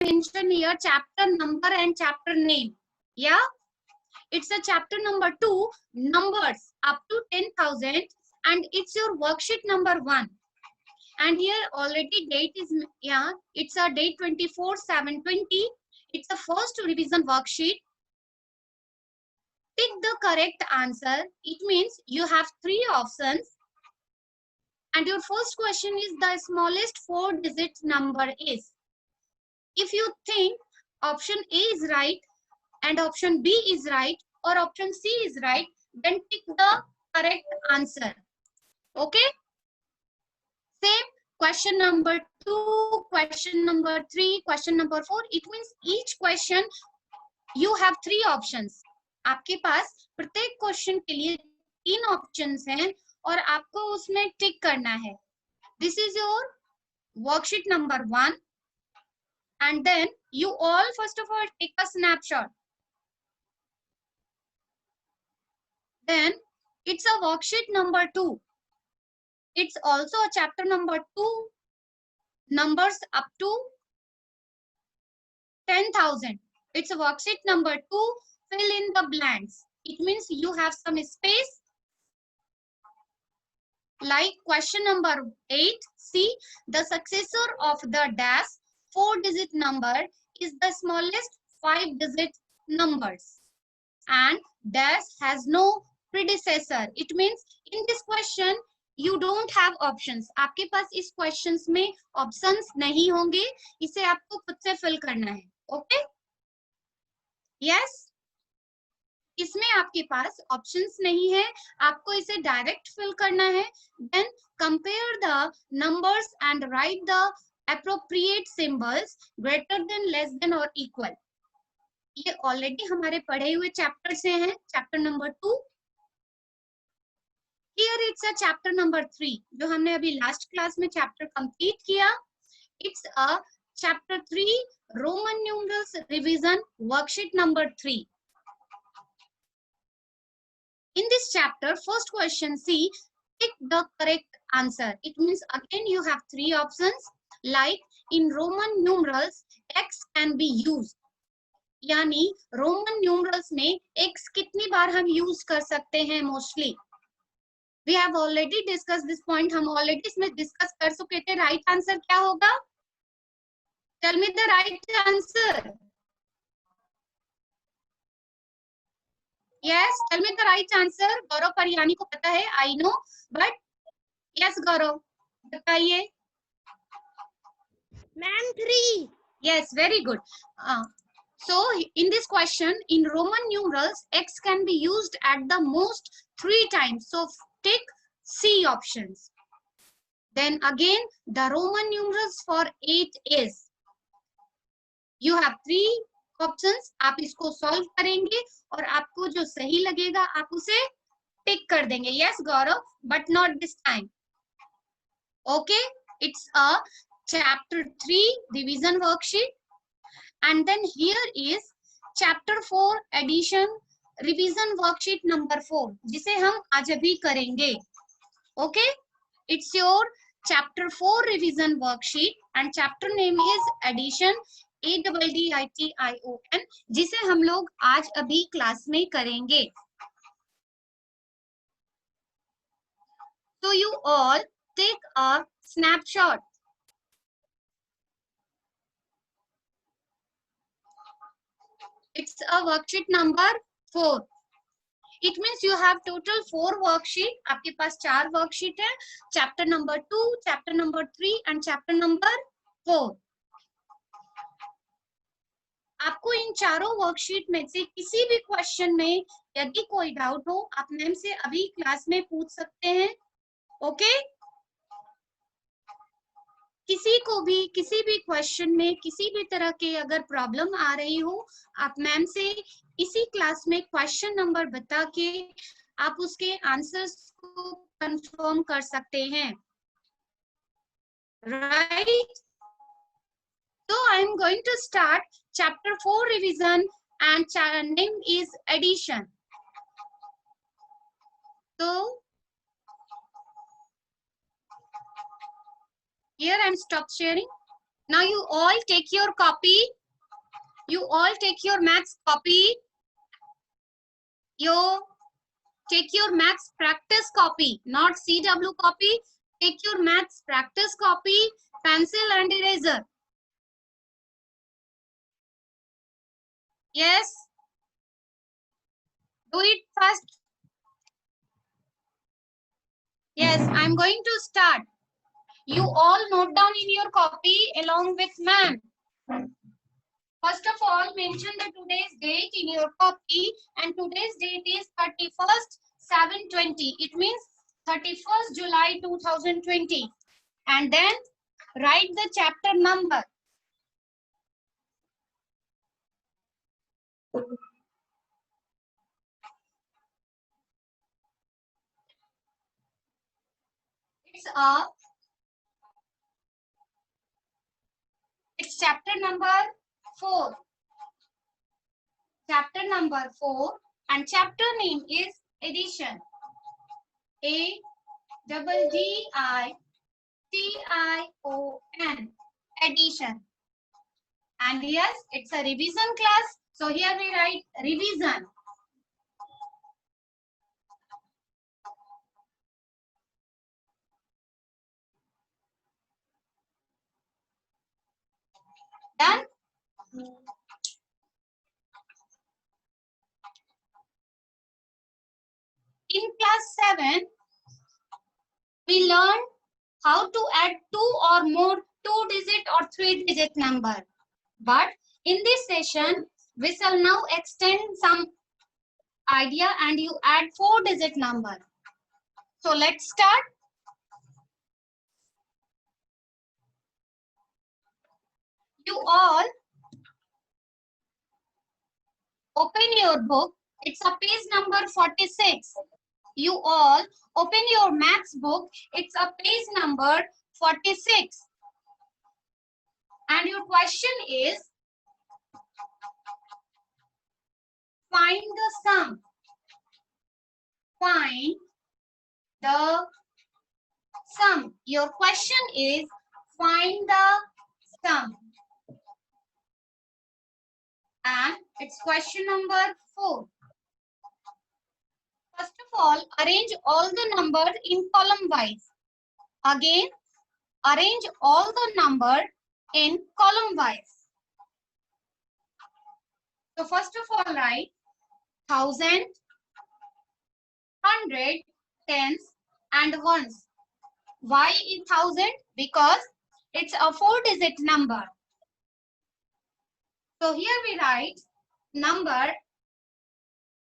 mention here chapter number and chapter name. Yeah, it's a chapter number 2, numbers up to 10,000, and it's your worksheet number 1. And here already date is, yeah, it's a date 24/7/20. It's a first revision worksheet. Pick the correct answer. It means you have 3 options. And your first question is the smallest 4-digit number is. If you think option A is right and option B is right or option C is right, then pick the correct answer. Okay? Same question number 2, question number 3, question number 4. It means each question you have 3 options. आपके पास प्रत्येक question के लिए 3 options हैं और आपको उसमें टिक करना है. This is your worksheet number 1. And then you all first of all take a snapshot. Then it's a worksheet number 2. It's also a chapter number 2, numbers up to 10,000. It's a worksheet number 2, fill in the blanks. It means you have some space. Like question number 8, see the successor of the dash 4-digit number is the smallest 5-digit numbers. And dash has no predecessor. It means in this question you don't have options. आपके पास इस questions में options नहीं होंगे. इसे आपको खुद से fill करना है. Okay? Yes? इसमें आपके पास ऑप्शंस नहीं है, आपको इसे डायरेक्ट फिल करना है. Then compare the numbers and write the appropriate symbols greater than, less than और इक्वल. ये ऑलरेडी हमारे पढ़े हुए चैप्टर से हैं. Chapter number 2. Here it's a chapter number 3 जो हमने अभी लास्ट क्लास में चैप्टर कंप्लीट किया. It's a chapter 3 Roman numerals revision worksheet number 3. In this chapter, first question, see, pick the correct answer. It means again you have 3 options. Like in Roman numerals, x can be used. यानी Roman numerals में x कितनी बार हम use कर सकते हैं mostly. We have already discussed this point. हम already इसमें discuss कर चुके थे. Right answer क्या होगा? Tell me the right answer. Yes, tell me the right answer. गौरव परियानी को पता है, I know, but yes, गौरव बताइए. Ma'am, 3. Yes, very good. So in this question, in Roman numerals, x can be used at the most 3 times. So take C options. Then again, the Roman numerals for 8 is. You have 3 options. आप इसको solve करेंगे और आपको जो सही लगेगा आप उसे टिक कर देंगे. Yes, Gaurav, but not this time. Okay, it's a chapter 3 revision worksheet. And then here is chapter 4 addition revision worksheet number 4 जिसे हम आज अभी करेंगे. Okay, it's your chapter 4 revision worksheet and chapter name is addition, ADDITION, जिसे हम लोग आज अभी क्लास में करेंगे. So you all take a snapshot. It's a worksheet number 4. It means you have total 4 worksheet. आपके पास 4 worksheet है. Chapter number 2, chapter number 3 and chapter number 4. आपको इन चारों वर्कशीट में से किसी भी क्वेश्चन में यदि कोई डाउट हो आप मैम से अभी क्लास में पूछ सकते हैं. ओके? किसी को भी किसी भी क्वेश्चन में किसी भी तरह के अगर प्रॉब्लम आ रही हो आप मैम से इसी क्लास में क्वेश्चन नंबर बता के आप उसके आंसर्स को कंफर्म कर सकते हैं. Right? So I am going to start chapter 4 revision and name is addition. So here I am stop sharing. Now you all take your copy. You all take your maths copy. You take your maths practice copy, not CW copy. Take your maths practice copy, pencil and eraser. Yes. Do it first. Yes, I'm going to start. You all note down in your copy along with ma'am. First of all, mention the today's date in your copy, and today's date is 31st 7/20. It means 31st July 2020. And then write the chapter number. It's chapter number 4. Chapter number 4, and chapter name is addition. ADDITION. Addition. And yes, it's a revision class. So here we write revision. Done? In class 7, we learned how to add 2 or more 2-digit or 3-digit number. But in this session, we shall now extend some idea and you add 4-digit number. So let's start. You all open your book. It's a page number 46. You all open your maths book. It's a page number 46. And your question is, find the sum. Find the sum. Your question is, find the sum. And it's question number 4. First of all, arrange all the numbers in column wise. Again, arrange all the numbers in column wise. So first of all, write 1000, 100, tens and ones. Why is 1000? Because it's a 4-digit number. So here we write number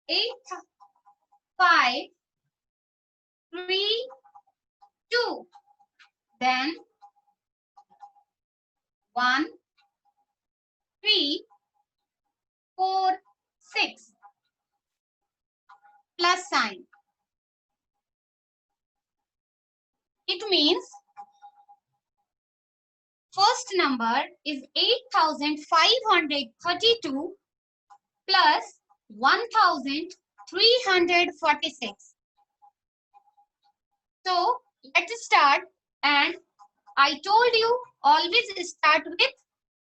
8532. Then 1, 3, 4, 6. Plus sign. It means first number is 8532 plus 1346. So let's start, and I told you always start with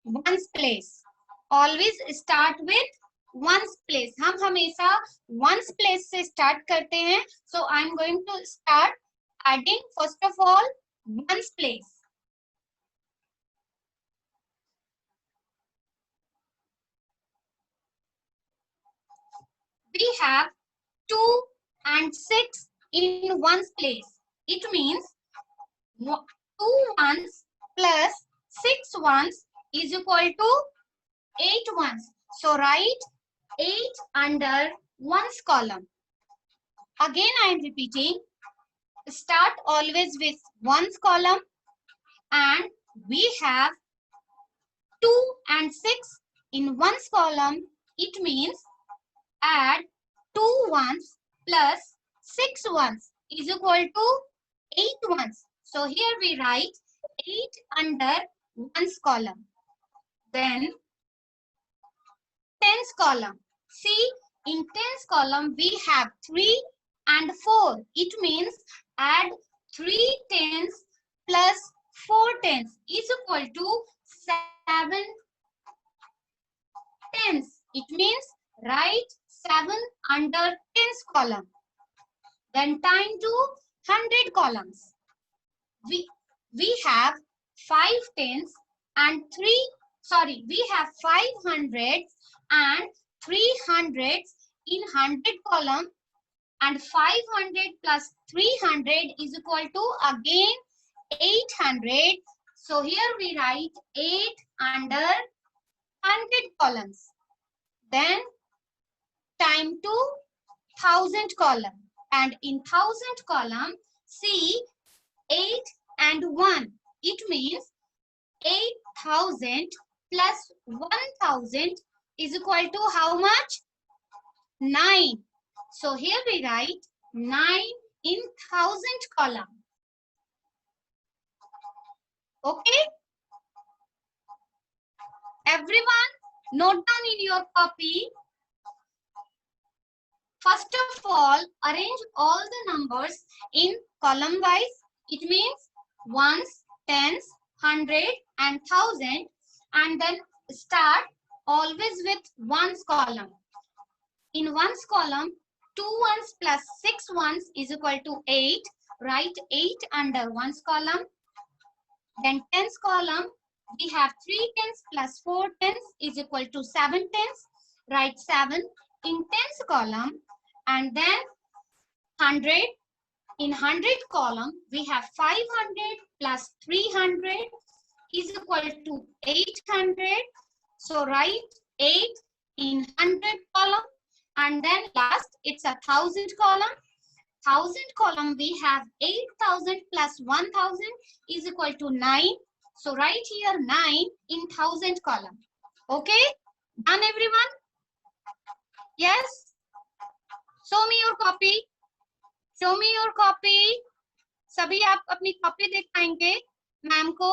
ones place. Always start with ones place. हम हमेशा ones place से start करते हैं. So I'm going to start adding first of all ones place. We have 2 and 6 in ones place. It means 2 ones plus 6 ones is equal to 8 ones. So write 8 under ones column. Again I am repeating. Start always with ones column, and we have 2 and 6 in ones column. It means add 2 ones plus 6 ones is equal to 8 ones. So here we write 8 under ones column. Then tens column. See, in tens column we have 3 and 4. It means add 3 tens plus 4 tens is equal to 7 tens. It means write 7 under tens column. Then time to 100 columns. We have 5 tens and 5 hundreds and 3 hundreds in 100 column, and 500 plus 300 is equal to again 800. So here we write 8 under 100 columns. Then time to 1000 column, and in 1000 column see 8 and 1. It means 8000 plus 1000 is equal to how much? 9. So here we write 9 in 1000 column. Okay? Everyone, note down in your copy. First of all, arrange all the numbers in column wise. It means ones, tens, 100 and 1000, and then start always with ones column. In ones column, 2 ones plus 6 ones is equal to 8. Write 8 under ones column. Then tens column, we have 3 tens plus 4 tens is equal to 7 tens. Write 7 in tens column. And then 100. In 100 column, we have 500 plus 300 is equal to 800. So write 8 in 100 column. And then last, it's a 1000 column. 1000 column, we have 8000 plus 1000 is equal to 9. So write here 9 in 1000 column. Okay? Done everyone? Yes? Show me your copy. Show me your copy. सभी आप अपनी copy दिखाएंगे ma'am को.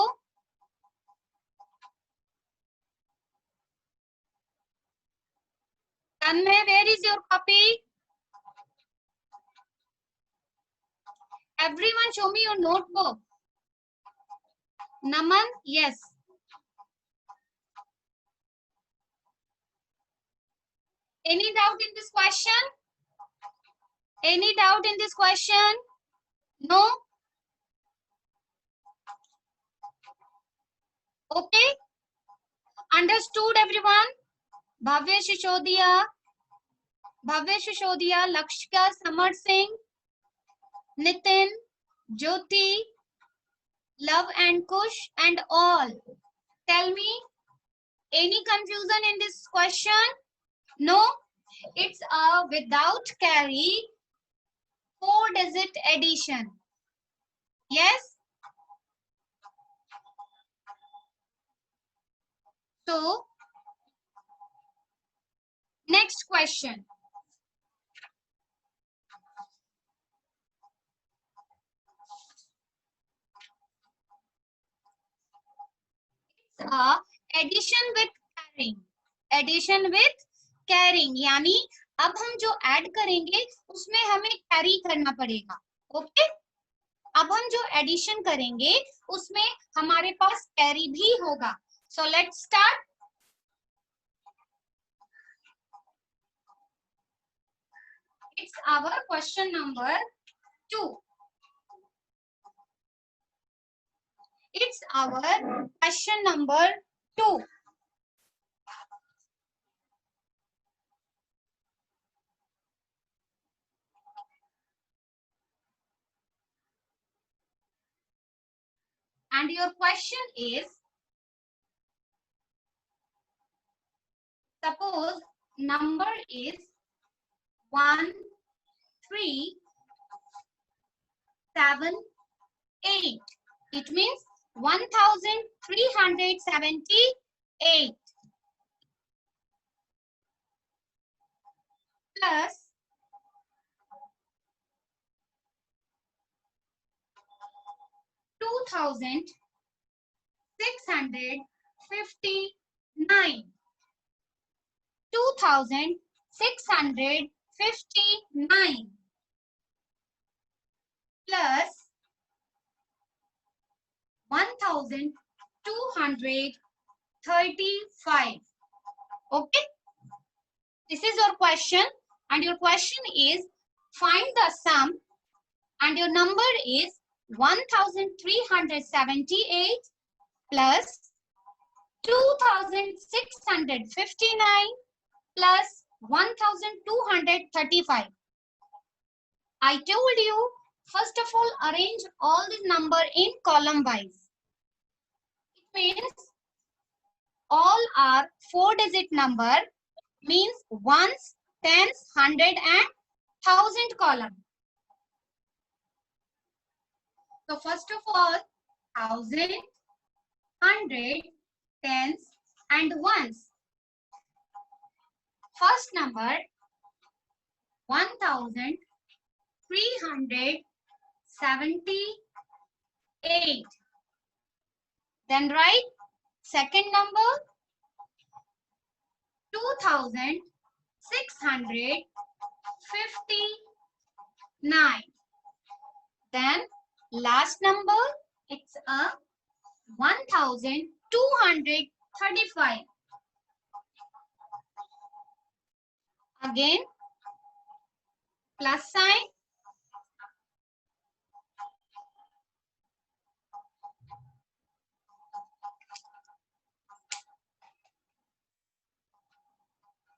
Tanmay, where is your copy? Everyone show me your notebook. Naman, yes. Any doubt in this question? Any doubt in this question? No? Okay? Understood everyone? Bhavya Shishodia, Lakshika Samar Singh, Nitin, Jyoti, Love and Kush and all. Tell me, any confusion in this question? No? It's a without carry 4-digit addition. Yes? So, next question. Addition with carrying. Addition with carrying, यानी अब हम जो add करेंगे उसमें हमें carry करना पड़ेगा. Okay? अब हम जो एडिशन करेंगे उसमें हमारे पास कैरी भी होगा. So let's start. It's our question number 2. It's our question number 2. And your question is, suppose number is 1, 3, 7, 8. It means 1378 plus 2659. 2659 plus 1200 35. Okay, this is your question, and your question is find the sum, and your number is 1378 plus 2659 plus 1235. I told you, first of all, arrange all these number in column wise. It means all are 4-digit number, means ones, tens, hundred and thousand column. So first of all, thousand, hundred, tens and ones. First number 1378. Then write second number 2659. Then last number, it's a 1235. Again, plus sign.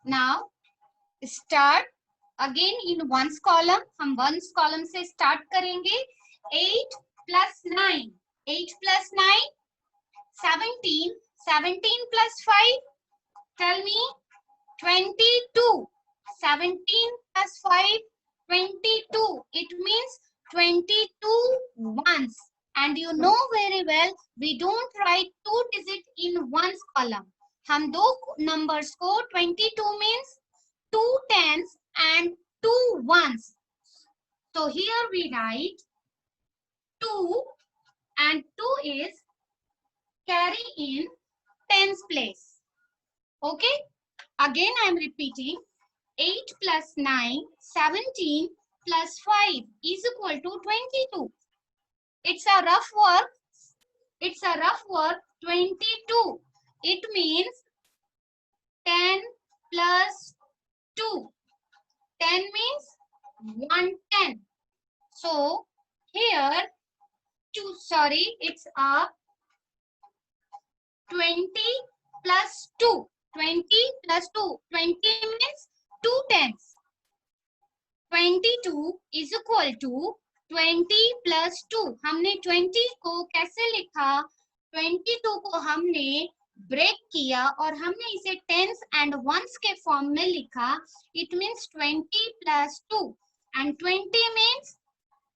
Now start again in ones column. हम ones column से start करेंगे. 8 plus 9. 8 plus 9. 17. 17 plus 5. Tell me. 22. 17 plus 5. 22. It means 22 ones. And you know very well, we don't write 2 digit in ones column. हम दो numbers को 22 means 2 tens and 2 ones. So here we write 2 and 2 is carry in tens place. Okay. Again I am repeating. 8 plus 9, 17 plus 5 is equal to 22. It's a rough work. It's a rough work. 22. It means 10 plus 2. 10 means 110. So here, it's a 20 plus 2. 20 plus 2. 20 means 2 tens. 22 is equal to 20 plus 2. हमने 20 को कैसे लिखा? 22 को हमने break किया और हमने इसे टेंस एंड वंस के फॉर्म में लिखा. It means 20 plus 2 and 20 means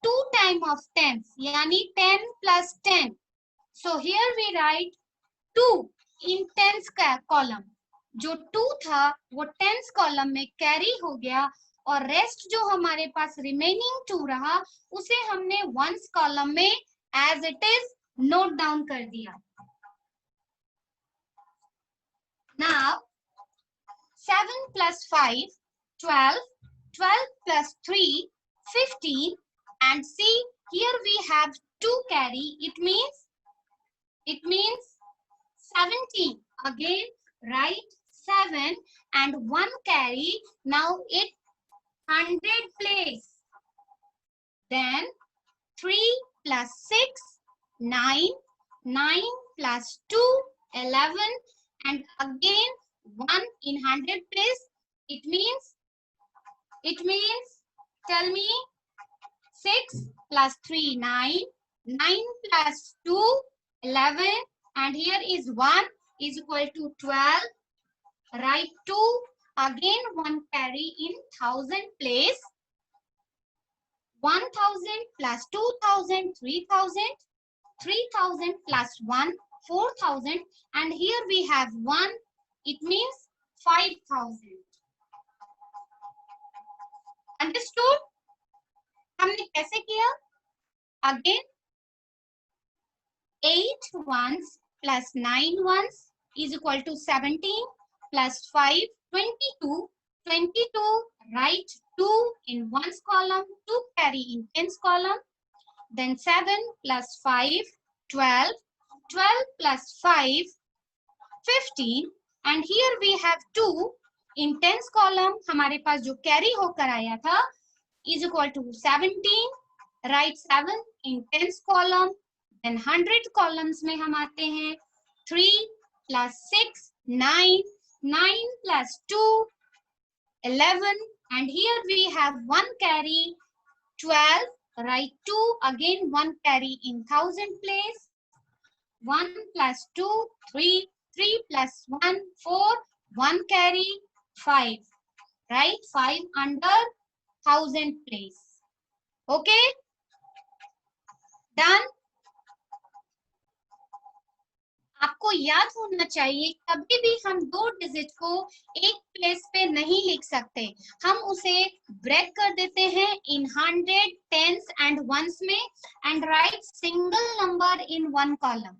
2 time of tens, यानी 10 plus 10. So here we write 2 in tens का कॉलम. जो 2 था वो टेंस कॉलम में कैरी हो गया और रेस्ट जो हमारे पास रिमेनिंग 2 रहा उसे हमने वंस कॉलम में as it is note down कर दिया. Now 7 plus 5, 12, 12 plus 3, 15, and see here we have 2 carry. It means 17. Again write 7 and 1 carry. Now it 100 place. Then 3 plus 6, 9, 9 plus 2, 11, and again 1 in 100 place. It means, tell me, 6 plus 3, 9, 9 plus 2, 11, and here is 1 is equal to 12. Write 2, again 1 carry in 1000 place. 1000 plus 2000, 3000, 3000 plus 1, 4000, and here we have 1, it means 5000. Understood? हमने कैसे किया? Again 8 ones plus 9 ones is equal to 17 plus 5, 22. 22, write 2 in ones column, 2 carry in tens column. Then 7 plus 5, 12. 12 plus 5, 15 and here we have 2 in tens column. हमारे पास जो carry होकर आया था is equal to 17. Write 7 in tens column. Then 100 columns में हम आते हैं 3 plus 6 9, 9 plus 2 11 and here we have one carry 12. Write 2 again, one carry in thousand place. 1 plus 2 3, 3 plus 1 4, 1 carry 5. Right, 5 under thousand place. Okay, done. आपको याद होना चाहिए कभी भी हम 2 डिजिट को एक प्लेस पे नहीं लिख सकते, हम उसे ब्रेक कर देते हैं इन 100, टेंस एंड वंस में and right single number in one column.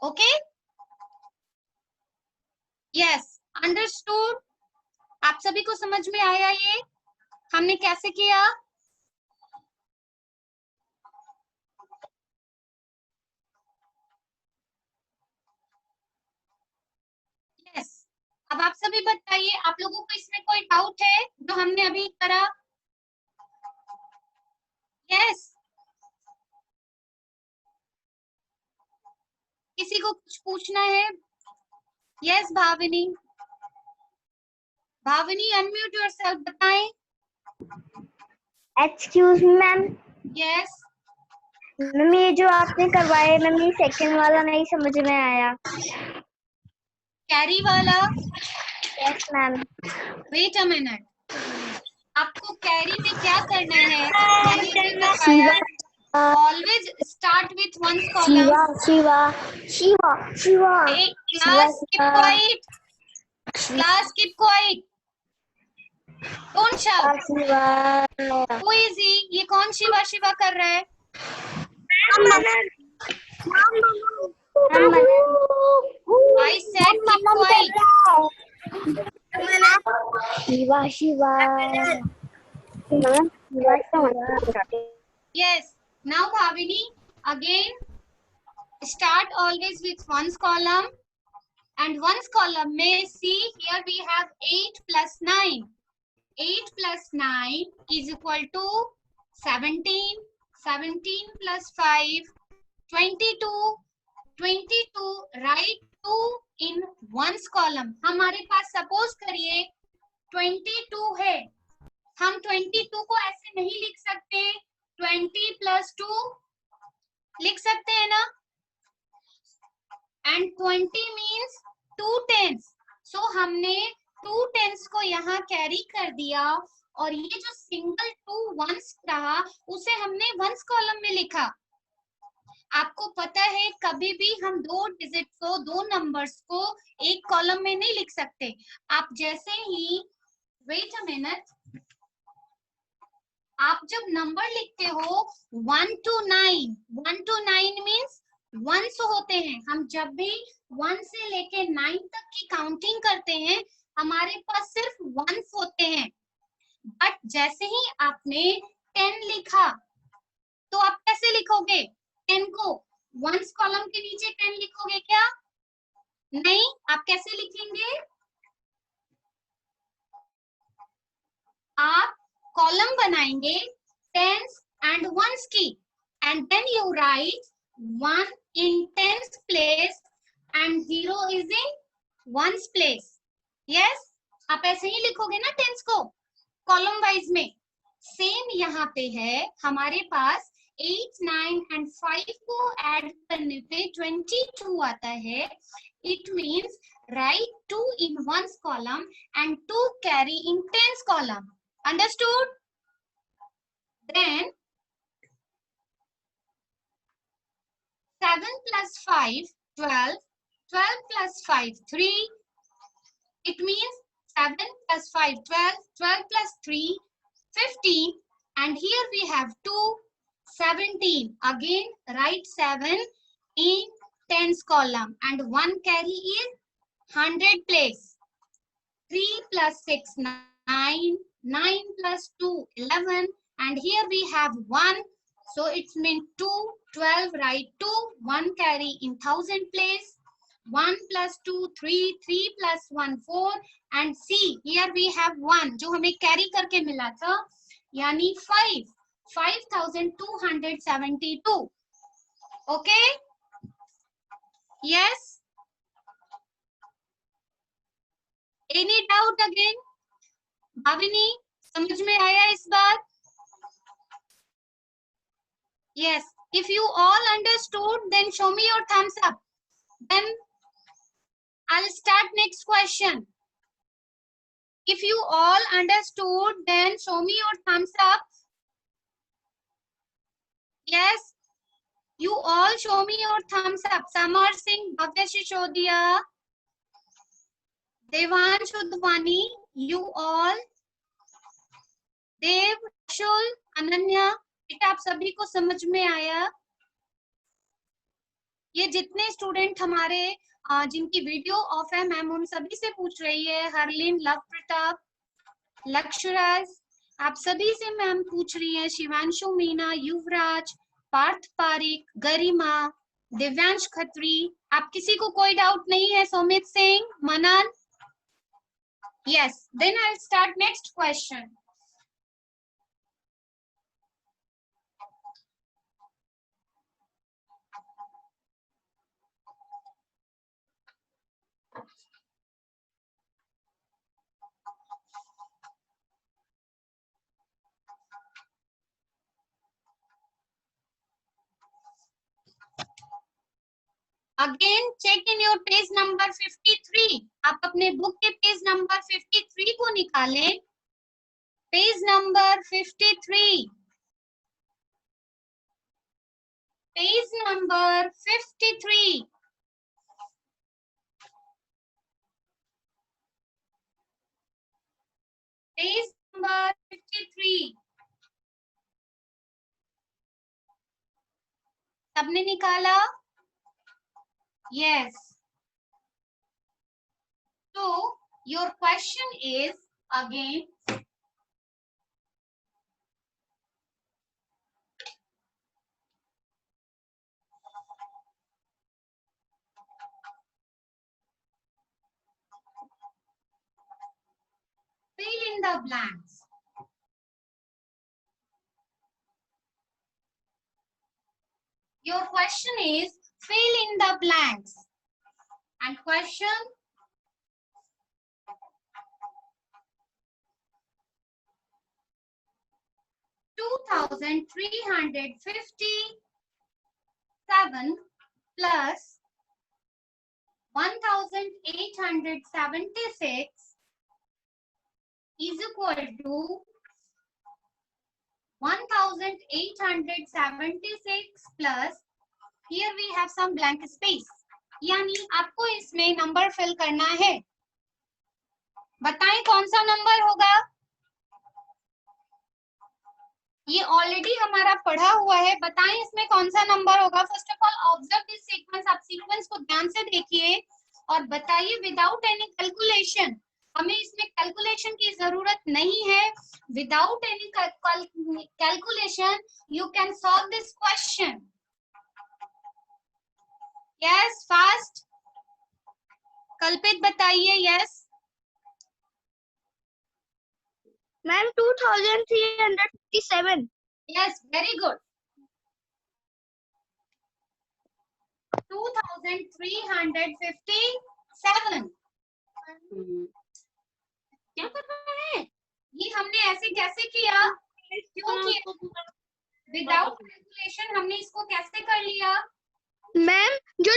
Okay, yes, understood. आप सभी को समझ में आया ये हमने कैसे किया? यस, अब आप सभी बताइए, आप लोगों को इसमें कोई डाउट है जो हमने अभी करा? यस, किसी को कुछ पूछना है? Yes, Bhavini. Bhavini unmute yourself, बताएं. Excuse me ma'am. Yes, ma'am ये जो आपने करवाया मैम ये सेकंड वाला नहीं समझ में आया. कैरी वाला? Yes ma'am. Wait a minute, आपको कैरी में क्या करना है? मैंने भी बताया, always start with one column. Shiva. Class keep quiet, class keep quiet, don't shout. Who is he? ये कौन शिवा शिवा कर रहा है? I said keep quiet. Shiva. Yes. Now Bhavini, again start always with ones column and ones column may see here we have 8 plus 9. 8 plus 9 is equal to 17. 17 plus 5, 22. 22, write 2 in ones column. हमारे पास suppose करिए 22 है, हम 22 को ऐसे नहीं लिख सकते, 20 plus 2 लिख सकते हैं ना, and 20 means 2 tens. So हमने 2 tens को यहाँ कैरी कर दिया और ये जो सिंगल 2 वंस रहा उसे हमने वंस कॉलम में लिखा. आपको पता है कभी भी हम 2 डिजिट को, 2 नंबर्स को एक कॉलम में नहीं लिख सकते. आप जैसे ही, वेट अ मिनट, आप जब नंबर लिखते हो 1 to 9, 1 to 9 मीन्स वंस होते हैं. हम जब भी 1 से लेके 9 तक की काउंटिंग करते हैं हमारे पास सिर्फ वंस होते हैं. बट जैसे ही आपने 10 लिखा तो आप कैसे लिखोगे 10 को? वंस कॉलम के नीचे 10 लिखोगे क्या? नहीं. आप कैसे लिखेंगे? आप कॉलम बनाएंगे टेंस एंड वंस की and then you write 1 in tens place and 0 is in ones place. Yes, आप ऐसे ही लिखोगे ना टेंस को कॉलम वाइज में. सेम यहाँ पे है, हमारे पास 8, 9 and 5 को ऐड करने पे 22 आता है. It means write 2 in ones column and 2 carry in tens column. Understood? Then 7 plus 5, 12. 12 plus 5, 3. It means 7 plus 5, 12. 12 plus 3, 15. And here we have 2, 17. Again, write 7 in tens column. And 1 carry in 100 place. 3 plus 6, 9. 9 plus 2, 11. And here we have 1. So it means 2, 12, write 2, 1 carry in 1000 place. 1 plus 2 3, 3 plus 1 4 and C here we have 1 जो हमें carry करके मिला था यानी 5 5272 okay yes any doubt again Bhavini समझ में आया इस बार yes if you all understood then show me your thumbs up then I'll start next question if you all understood then show me your thumbs up yes you all show me your thumbs up Samar Singh Bhavya Shishodia Devansh Udvani you all देव शुल अनन्या बेटा आप सभी को समझ में आया ये जितने student हमारे जिनकी वीडियो ऑफ है मैम उन सभी से पूछ रही है हरलिन लव प्रताप लक्षराज आप सभी से मैम पूछ रही है शिवांशु मीना युवराज पार्थ पारिक गरिमा दिव्यांश खत्री आप किसी को कोई डाउट नहीं है Saumit Singh Manan yes then I will start next question again check in your page number 53 आप अपने बुक के पेज नंबर 53 को निकालें page number 53 page number 53 page number 53 सबने निकाला yes so your question is again fill in the blanks your question is fill in the blanks and question $2,357 plus 1,876 is equal to 1,876 plus here we have some blank space यानी आपको इसमें number fill करना है बताएं कौन सा number होगा ये ऑलरेडी हमारा पढ़ा हुआ है बताएं इसमें कौन सा नंबर होगा first of all observe this sequence आप सीक्वेंस को ध्यान से देखिए और बताइए विदाउट एनी कैलकुलेशन हमें इसमें कैलकुलेशन की जरूरत नहीं है without any calculation you can solve this question yes fast कल्पित बताइए yes ma'am 2357 yes very good 2357 क्या कर रहा है ये हमने ऐसे कैसे किया क्यों किया विदाउट कैलकुलेशन हमने इसको कैसे कर लिया मैम जो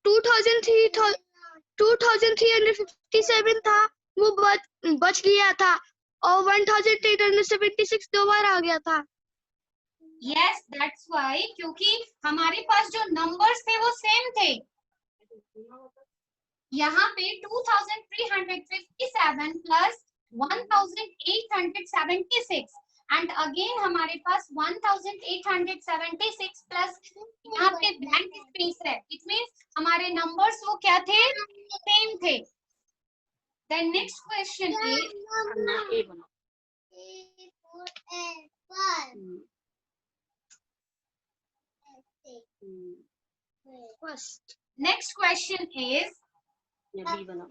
2357 था वो बच गया था और 1876 दो बार आ गया था यस दैट्स व्हाई क्योंकि हमारे पास जो नंबर्स थे वो सेम थे यहाँ पे 2357 प्लस 1876 एंड अगेन हमारे पास 1876 प्लस यहाँ पे ब्लैंक स्पेस है इट मींस हमारे नंबर्स वो क्या थे सेम थे the next question is Next question is B बना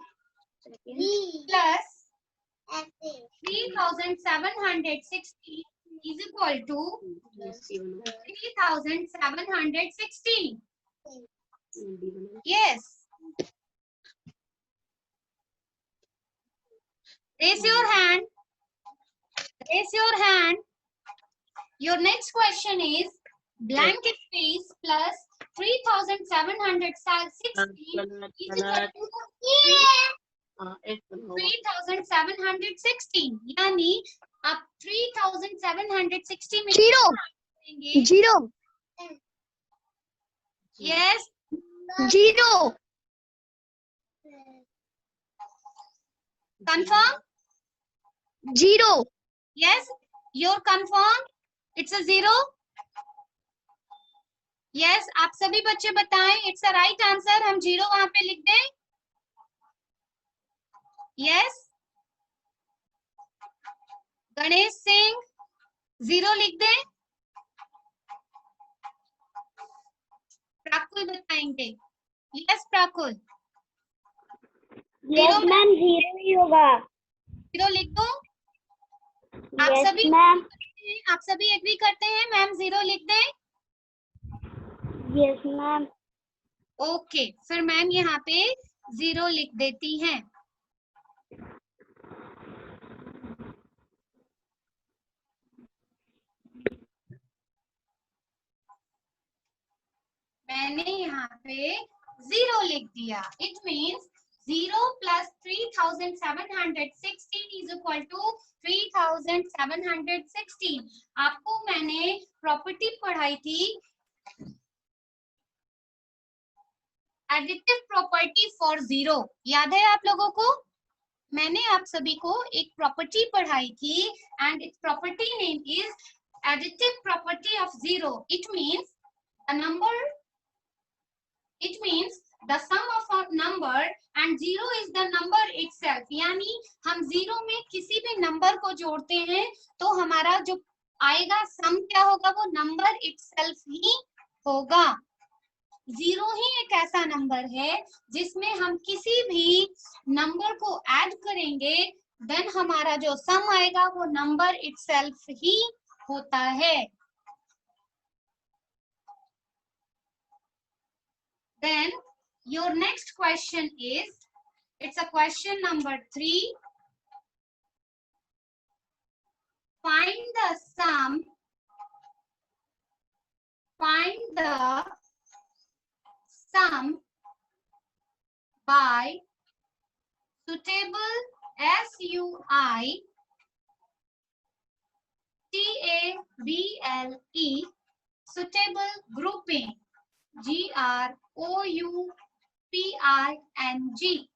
plus 3760 is equal to 3716. Yes. Raise your hand. Raise your hand. Your next question is blank space plus 3716 is equal to 3716. यानी आप 3760 में zero करेंगे? Zero Yes. Zero Confirm? Zero Yes. You're confirm? It's a zero. Yes. आप सभी बच्चे बताएं. It's a right answer. हम zero वहां पे लिख दें. Yes. गणेश सिंह जीरो लिख दें. प्राकुल बताएंगे. Yes, प्राकुल. यस मैम जीरो ही होगा जीरो लिख दो. आप यस सभी मैम आप सभी एग्री करते हैं मैम जीरो लिख दें. यस मैम ओके, फिर मैम यहाँ पे जीरो लिख देती हैं. मैंने यहाँ पे जीरो लिख दिया. It means 0 plus 3716 is equal to 3716. आपको मैंने प्रॉपर्टी पढ़ाई थी, एडिटिव प्रॉपर्टी फॉर जीरो. याद है आप लोगों को? मैंने आप सभी को एक प्रॉपर्टी पढ़ाई थी and it's property name is additive property of zero. It means the number, it means the sum of a number and zero is the number itself. यानी हम जीरो में किसी भी नंबर को जोड़ते हैं तो हमारा जो आएगा सम क्या होगा, वो नंबर itself ही होगा. जीरो ही एक ऐसा नंबर है जिसमें हम किसी भी नंबर को ऐड करेंगे देन हमारा जो सम आएगा वो नंबर itself ही होता है. Then your next question is, it's a question number 3. Find the sum by suitable SUITABLE suitable grouping GROUPING.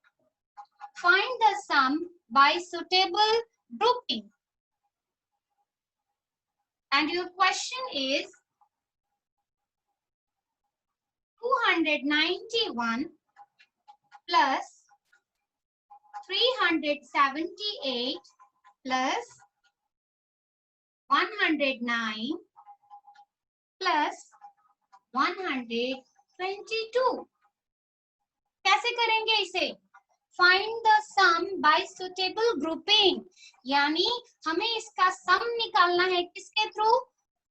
Find the sum by suitable grouping. And your question is 291 plus 378 plus 109 plus 122. कैसे करेंगे इसे? Find the sum by suitable grouping. यानी हमें इसका सम निकालना है किसके through?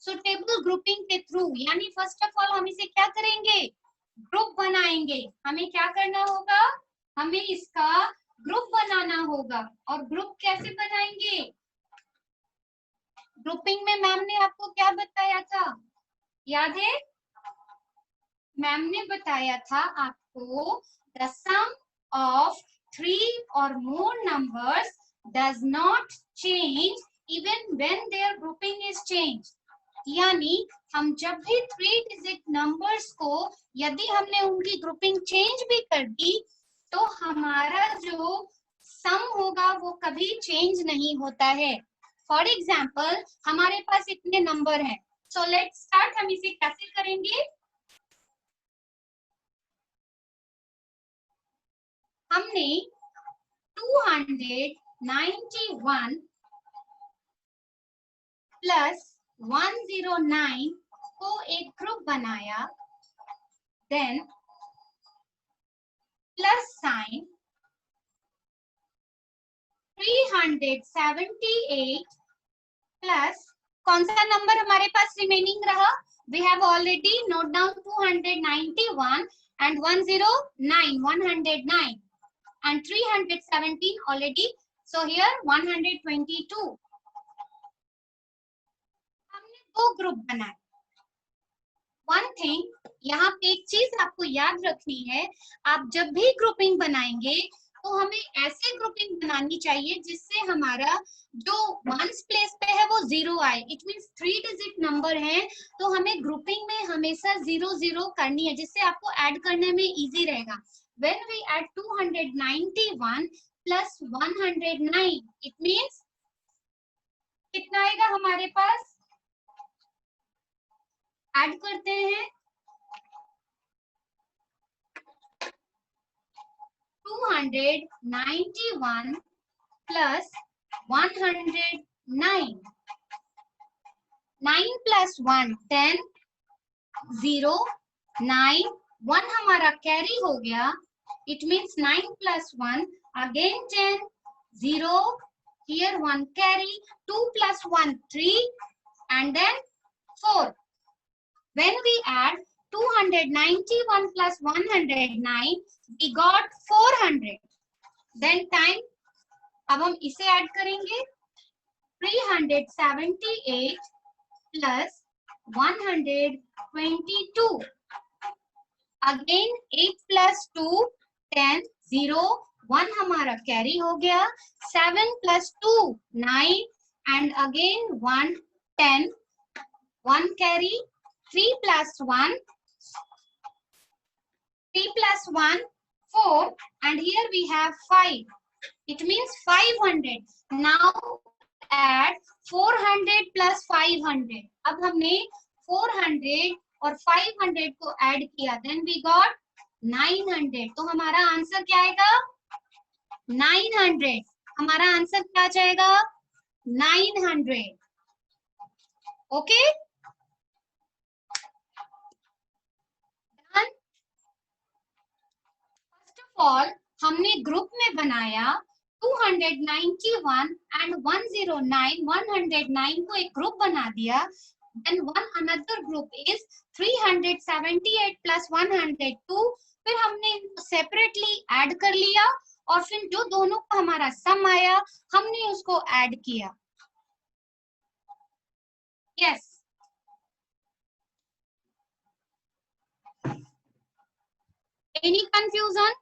Suitable grouping के थ्रू. यानी फर्स्ट ऑफ ऑल हम इसे क्या करेंगे? ग्रुप बनाएंगे. हमें क्या करना होगा? हमें इसका ग्रुप बनाना होगा. और ग्रुप कैसे बनाएंगे? ग्रुपिंग में मैम ने आपको क्या बताया था, याद है? मैम ने बताया था आपको the sum of 3 or more numbers does not change even when their grouping is changed. यानी हम जब भी 3 डिजिट नंबर्स को यदि हमने उनकी ग्रुपिंग चेंज भी कर दी तो हमारा जो सम होगा वो कभी चेंज नहीं होता है. फॉर एग्जाम्पल हमारे पास इतने नंबर हैं. So let's start. हम इसे कैसे करेंगे? हमने 291 प्लस 109 को एक ग्रुप बनाया. देन प्लस साइन 378 प्लस कौन सा नंबर हमारे पास रिमेनिंग रहा? We have already note down 291 and 109, 109 and 317 already. So here 122. हमने दो ग्रुप बनाए. One thing, यहाँ पे एक चीज आपको याद रखनी है, आप जब भी ग्रुपिंग बनाएंगे तो हमें ऐसे ग्रुपिंग बनानी चाहिए जिससे हमारा जो वंस प्लेस पे है वो 0 आए. इट मींस 3 डिजिट नंबर है तो हमें ग्रुपिंग में हमेशा 0 0 करनी है जिससे आपको ऐड करने में इजी रहेगा. When we add 291 plus 109, it means कितना आएगा हमारे पास? ऐड करते हैं 291 plus 109. 9 plus 1 10, 0 9 1 हमारा कैरी हो गया. It means 9 plus 1 again 10, 0 here 1 carry, 2 plus 1 3 and then 4. When we add 291 plus 109, we got 400. Then time, अब हम इसे ऐड करेंगे 378 plus 122. Again 8 plus 2 10, 0 1 हमारा कैरी हो गया. 7 plus 2 9 and again 1 10, 1 carry. 3 plus 1 4 and here we have 5. It means 500. Now add 400 plus 500. अब हमने 400 और 500 को ऐड किया. Then we got 900. तो हमारा आंसर क्या आएगा? 900. हमारा आंसर क्या जाएगा? 900. ओके? ऑल हमने ग्रुप में बनाया 291 एंड 109, 109 को एक ग्रुप बना दिया. Then one another group is 378 plus 102. फिर हमने इनको सेपरेटली ऐड कर लिया और फिर जो दोनों का हमारा सम आया हमने उसको ऐड किया. यस. Any confusion?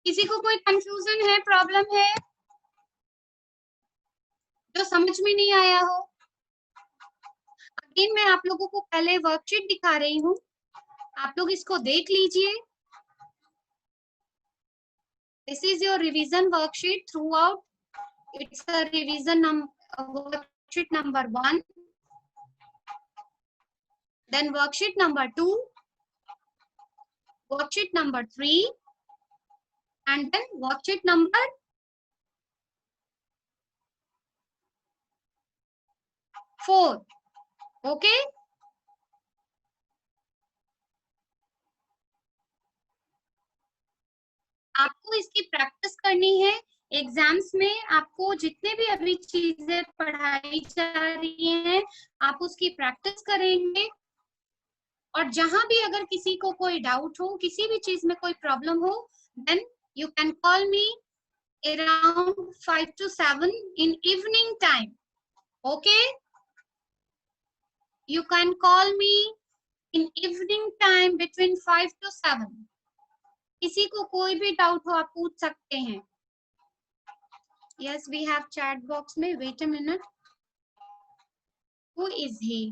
किसी को कोई कंफ्यूजन है, प्रॉब्लम है जो समझ में नहीं आया हो? अगेन मैं आप लोगों को पहले वर्कशीट दिखा रही हूँ, आप लोग इसको देख लीजिए. This is your revision worksheet throughout. It's a revision worksheet number 1, then worksheet number 2, worksheet number 3 and then worksheet number 4. Okay? आपको इसकी प्रैक्टिस करनी है. एग्जाम्स में आपको जितने भी अभी चीजें पढ़ाई जा रही हैं आप उसकी प्रैक्टिस करेंगे. और जहां भी अगर किसी को कोई डाउट हो, किसी भी चीज में कोई प्रॉब्लम हो, then you can call me around 5 to 7 in evening time. Okay? You can call me in evening time between 5 to 7. किसी को कोई भी डाउट हो आप पूछ सकते हैं. Yes, we have chat box में. Wait a minute. Who is he?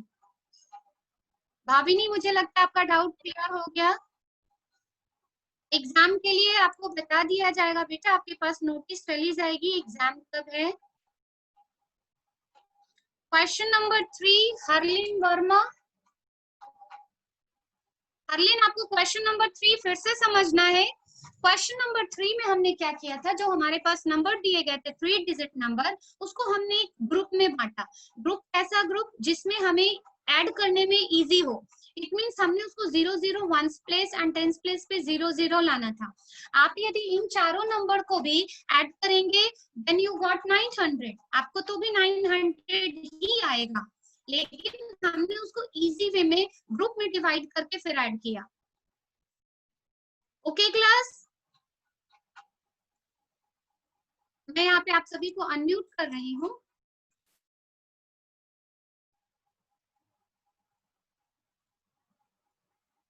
Bhavini, मुझे लगता है आपका डाउट क्लियर हो गया. एग्जाम के लिए आपको बता दिया जाएगा बेटा, आपके पास नोटिस चली जाएगी एग्जाम कब है. Question number 3, Harleen Verma. हरलीन, आपको क्वेश्चन नंबर 3 फिर से समझना है. क्वेश्चन नंबर 3 में हमने क्या किया था, जो हमारे पास नंबर दिए गए थे 3 डिजिट नंबर, उसको हमने ग्रुप में बांटा। ग्रुप ऐसा ग्रुप जिसमें हमें ऐड करने में इजी हो। इट मींस हमने उसको 0 0 1 प्लेस एंड 10 प्लेस पे 0 0 लाना था। आप यदि इन चारों नंबर को भी ऐड करेंगे देन यू गॉट 900, आपको तो भी 900 ही आएगा, लेकिन हमने उसको इजी वे में ग्रुप में डिवाइड करके फिर ऐड किया। ओके क्लास, मैं यहाँ पे आप सभी को अनम्यूट कर रही हूँ।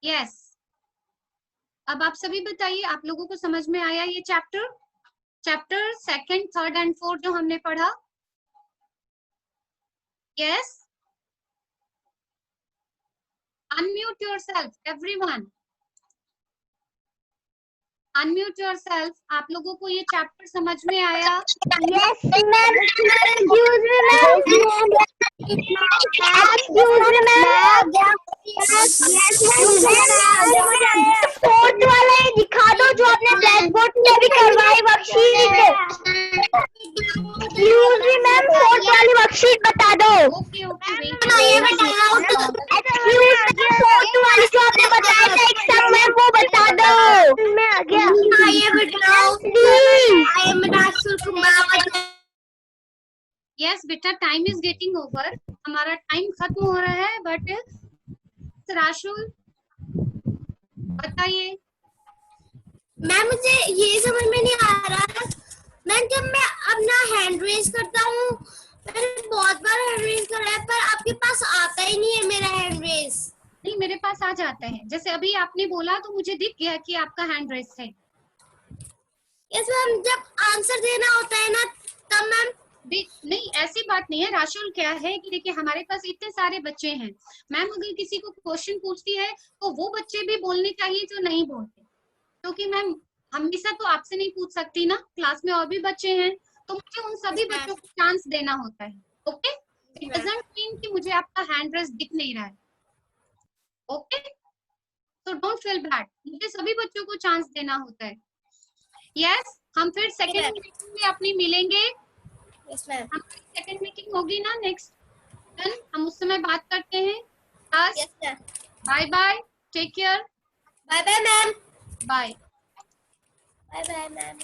यस, अब आप सभी बताइए, आप लोगों को समझ में आया ये chapter second, third and fourth जो हमने पढ़ा? Yes, unmute yourself everyone, unmute yourself. आप लोगों को ये चैप्टर समझ में आया? Yes, ma'am. Excuse me, ma'am. Excuse me, ma'am. Fourth वाला ही दिखा दो जो आपने ब्लैक बोर्ड में भी करवाई worksheet. Excuse me, ma'am. Fourth वाली वर्कशीट बता दो। Okay okay, Excuse me, fourth वाली जो आपने बताया था एग्जाम में वो बता दो। मैं आ गया। यस बेटा, टाइम इज गेटिंग ओवर, हमारा टाइम खत्म हो रहा है। बट राशुल बताइए। मैम मुझे ये समझ में नहीं आ रहा, मैम जब मैं अपना हैंड रेज करता हूँ, मैंने बहुत बार हैंड रेज करा है पर आपके पास आता ही नहीं है मेरा हैंड रेज। नहीं, मेरे पास आ जाता है, जैसे अभी आपने बोला तो मुझे दिख गया कि आपका हैंड रेस है। यस मैम, जब आंसर देना होता है ना तब मैम। नहीं, ऐसी बात नहीं है राशुल। क्या है कि देखिए हमारे पास इतने सारे बच्चे हैं, मैम अगर किसी को क्वेश्चन पूछती है तो वो बच्चे भी बोलने चाहिए जो नहीं बोलते, क्योंकि मैम हमेशा तो आपसे नहीं पूछ सकती ना, क्लास में और भी बच्चे हैं, तो मुझे उन सभी बच्चों को चांस देना होता है। ओके, इट डजंट मीन कि मुझे आपका हैंड रेस दिख नहीं रहा है। ओके, तो डोंट फील बैड, मुझे सभी बच्चों को चांस देना होता है। यस, हम फिर सेकंड मीटिंग में अपनी मिलेंगे। यस मैम, हमारी सेकंड मीटिंग होगी ना नेक्स्ट, देन हम उस समय बात करते हैं। Yes ma'am, bye bye, take care, bye bye ma'am, bye. Bye bye ma'am.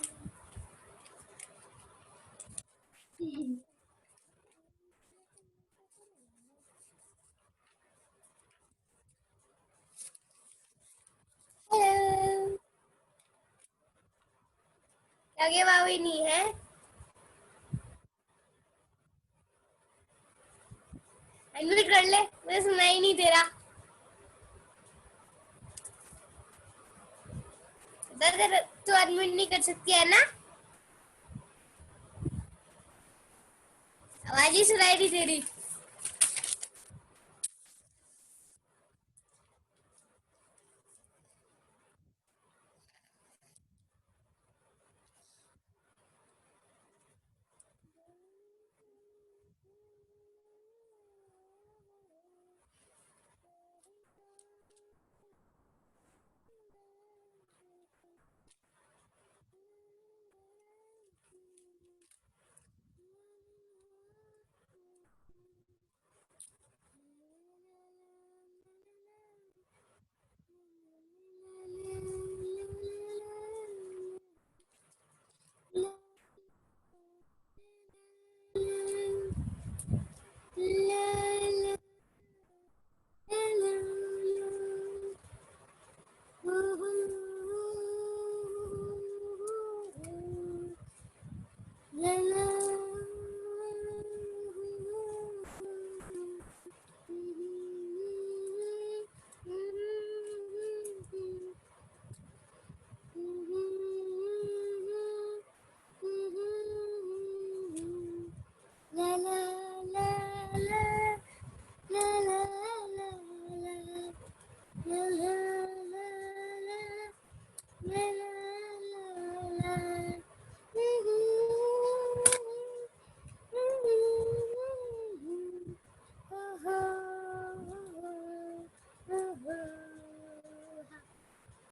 आगे बावी नहीं है, अनम्यूट कर ले, मुझे सुनाई ही नहीं दे रहा। तू अनम्यूट नहीं कर सकती है ना, आवाज ही सुनाई नहीं दे रही।